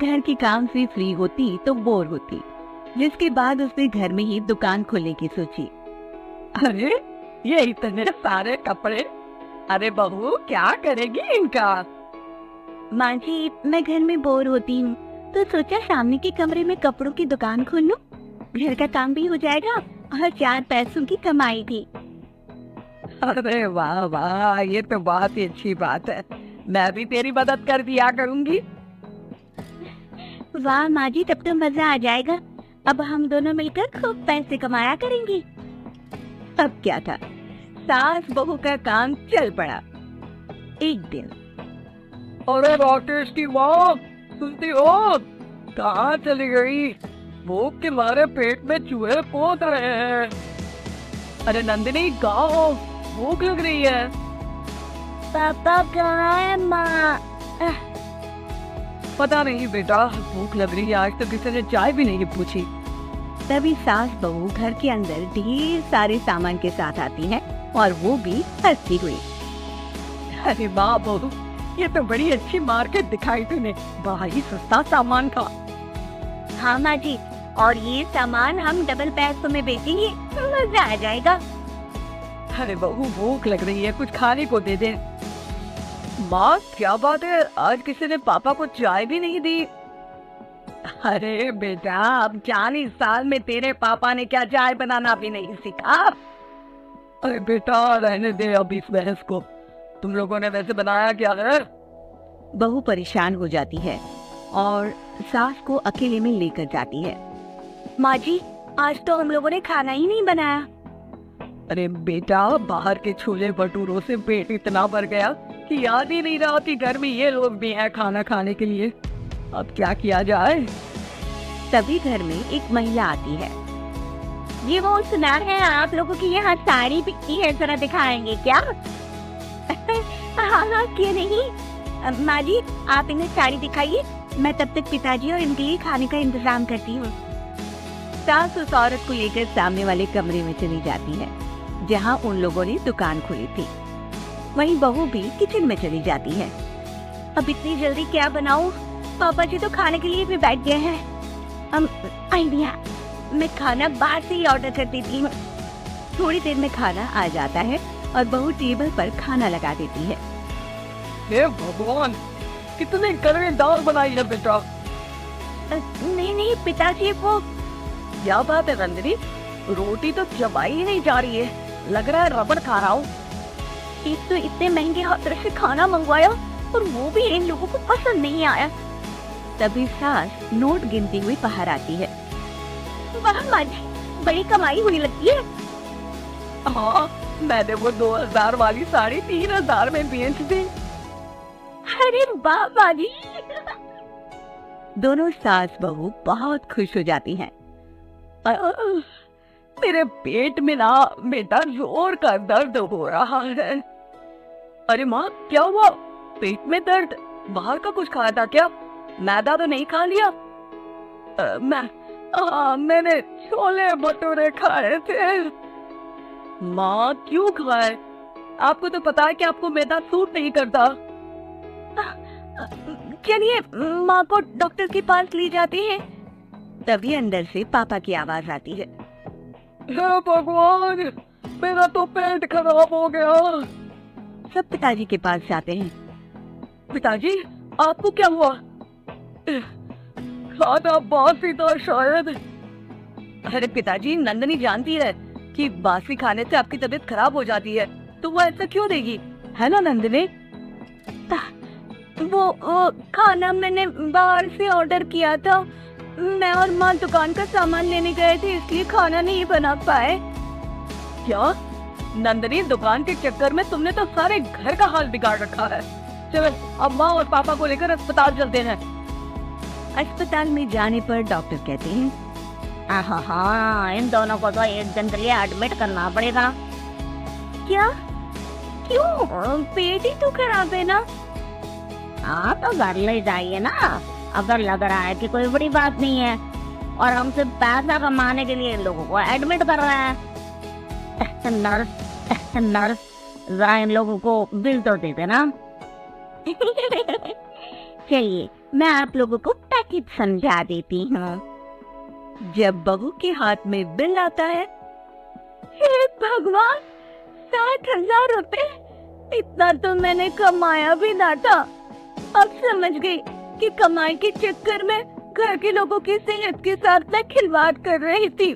घर के काम से फ्री होती तो बोर होती, जिसके बाद उसने घर में ही दुकान खोलने की सोची। अरे ये इतने सारे कपड़े, अरे बहू क्या करेगी इनका? माँ जी, मैं घर में बोर होती हूँ तो सोचा सामने के कमरे में कपड़ों की दुकान खोल लूं। घर का काम भी हो जाएगा और 4 पैसों की कमाई भी। अरे वाह वाह, ये तो बहुत ही अच्छी बात है। मैं भी तेरी मदद कर दिया करूंगी। वाह माँ जी, तब तो मजा आ जाएगा। अब हम दोनों मिलकर खूब पैसे कमाया करेंगे। अब क्या था, सास बहू का काम चल पड़ा। एक दिन, अरे राकेश की माँ, सुनती हो? कहाँ चली गई? भूख के मारे पेट में चूहे कूद रहे हैं। अरे नंदिनी, गाओ, भूख लग रही है। पापा कहाँ है माँ? पता नहीं बेटा, भूख लग रही है। आज तो किसी ने चाय भी नहीं पूछी। तभी सास बहू घर के अंदर ढेर सारे सामान के साथ आती हैं और वो भी हंसती हुई। अरे वाह बहू, ये तो बड़ी अच्छी मार्केट दिखाई तूने। भारी सस्ता सामान था। हाँ माँ जी, और ये सामान हम डबल पैसों में बेचेंगे, मजा आ जाएगा। अरे बहू, भूख लग रही है, कुछ खाने को दे दे। माँ क्या बात है, आज किसी ने पापा को चाय भी नहीं दी? अरे बेटा, अब 40 साल में तेरे पापा ने क्या चाय बनाना भी नहीं सीखा? अरे बेटा रहने दे अब इस बहस को। तुम लोगों ने वैसे बनाया क्या है? बहू परेशान हो जाती है और सास को अकेले में लेकर जाती है। माँ जी, आज तो हम लोगों ने खाना ही नहीं बनाया। अरे बेटा, बाहर के छोले भटूरों से पेट इतना भर गया कि याद ही नहीं रहा कि घर में ये लोग भी हैं खाना खाने के लिए। अब क्या किया जाए? तभी घर में एक महिला आती है। ये वो सुनार है, आप लोगों की यहाँ साड़ी बिकती है, जरा दिखाएंगे क्या? हाँ, क्यों नहीं। माँ जी, आप इन्हें साड़ी दिखाइए, मैं तब तक पिताजी और इनके लिए खाने का इंतजाम करती हूँ। सास उस औरत को लेकर सामने वाले कमरे में चली जाती है जहाँ उन लोगों ने दुकान खोली थी। वहीं बहू भी किचन में चली जाती है। अब इतनी जल्दी क्या बनाऊं? पापा जी तो खाने के लिए भी बैठ गए हैं। आइडिया, मैं खाना बाहर से ही ऑर्डर कर देती हूँ। थोड़ी देर में खाना आ जाता है और बहू टेबल पर खाना लगा देती है। हे भगवान, कितने कड़वे दाल बनाई है बेटा। नहीं नहीं पिताजी, वो क्या बात है नंदिनी, रोटी तो चबाई ही नहीं जा रही है। लग रहा है रबड़ खा रहा हूँ। एक तो इतने महंगे होटल से खाना मंगवाया और वो भी इन लोगों को पसंद नहीं आया। तभी सास नोट गिनती हुई बाहर आती है। वाह माँ जी, बड़ी कमाई हुई लगती है। हाँ, मैंने वो 2000 वाली साड़ी 3000 में बेच दी। अरे वाह माँ जी। दोनों सास बहू बहुत खुश हो जाती हैं। मेरे पेट में ना बेटा जोर का दर्द हो रहा है। अरे माँ, क्या हुआ? पेट में दर्द? बाहर का कुछ खाया था क्या? मैदा तो नहीं खा लिया? मैंने छोले भटूरे खाए थे। माँ क्यों खाए? आपको तो पता है कि आपको मैदा सूट नहीं करता। चलिए माँ को डॉक्टर के पास ले जाते हैं। तभी अंदर से पापा की आवाज आती है। हे भगवान, मेरा तो पेट खराब हो गया। सब पिताजी के पास जाते हैं। पिताजी, आपको क्या हुआ? खाना बासी था शायद। अरे पिताजी, नंदनी जानती है कि बासी खाने से आपकी तबीयत खराब हो जाती है, तो वो ऐसा क्यों देगी, है ना नंदनी? वो खाना मैंने बाहर से ऑर्डर किया था। मैं और माँ दुकान का सामान लेने गए थे, इसलिए खाना नहीं बना पाए। क्या नंदनी, दुकान के चक्कर में तुमने तो सारे घर का हाल बिगाड़ रखा है। चलो अब माँ और पापा को लेकर अस्पताल चलते हैं। अस्पताल में जाने पर डॉक्टर कहते हैं, हाँ, इन दोनों को तो एक दिन के लिए एडमिट करना पड़ेगा। क्या? क्यों? पेट ही तो खराब है ना। हाँ, तो घर ले जाइए ना, अगर लग रहा है कि कोई बड़ी बात नहीं है और हम सिर्फ पैसा कमाने के लिए इन लोगों को एडमिट कर रहे हैं। नर्स, जरा इन लोगों को बिल तो दे देना। चलिए, मैं आप लोगों को पैकेट समझा देती हूँ। जब बहू के हाथ में बिल आता है, हे भगवान, 60,000 रुपए! इतना तो मैंने कमाया भी ना था। अब समझ गई कि कमाई के चक्कर में घर के लोगों की सेहत के साथ मैं खिलवाड़ कर रही थी।